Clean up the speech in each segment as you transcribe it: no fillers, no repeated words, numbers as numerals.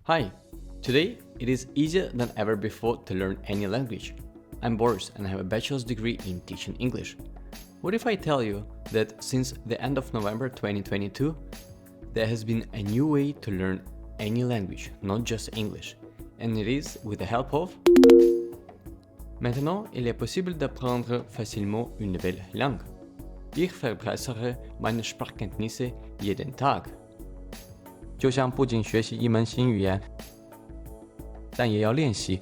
Hi! Today, it is easier than ever before to learn any language. I'm Boris and I have a bachelor's degree in teaching English. What if I tell you that since the end of November 2022, there has been a new way to learn any language, not just English, and it is with the help of... Maintenant, il est possible d'apprendre facilement une nouvelle langue. Ich verbessere meine Sprachkenntnisse jeden Tag. 就像不仅学习一门新语言，但也要练习。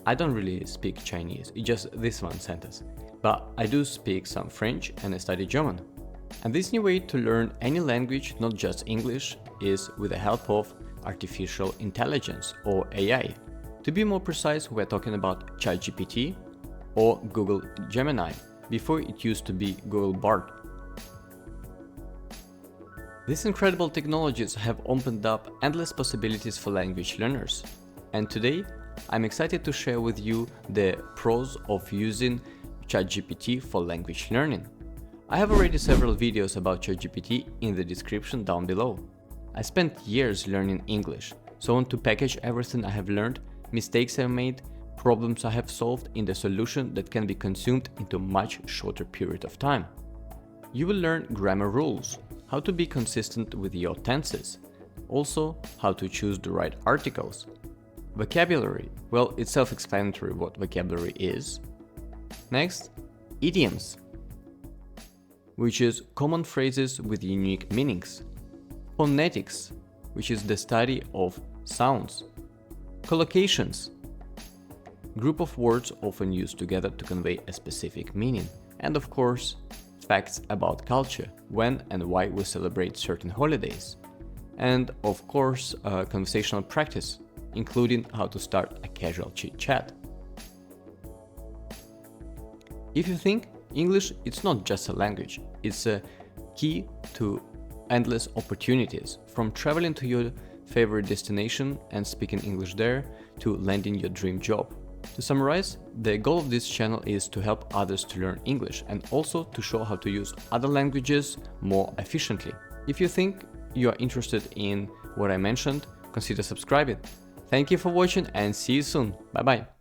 I don't really speak Chinese, it's just this one sentence. But I do speak some French and I study German. And this new way to learn any language, not just English, is with the help of artificial intelligence or AI. To be more precise, we're talking about CHGPT or Google Gemini. Before it used to be Google Bard. These incredible technologies have opened up endless possibilities for language learners. And today, I'm excited to share with you the pros of using ChatGPT for language learning. I have already several videos about ChatGPT in the description down below. I spent years learning English, so I want to package everything I have learned, mistakes I've made, problems I have solved in the solution that can be consumed into a much shorter period of time. You will learn grammar rules, how to be consistent with your tenses, also how to choose the right articles. Vocabulary, well, it's self-explanatory what vocabulary is. Next, idioms, which is common phrases with unique meanings. Phonetics, which is the study of sounds. Collocations, group of words often used together to convey a specific meaning. And of course, facts about culture, when and why we celebrate certain holidays. And of course, conversational practice, including how to start a casual chit-chat. If you think English, it's not just a language, it's a key to endless opportunities, from traveling to your favorite destination and speaking English there, to landing your dream job. To summarize, the goal of this channel is to help others to learn English and also to show how to use other languages more efficiently. If you think you are interested in what I mentioned, consider subscribing. Thank you for watching and see you soon. Bye bye.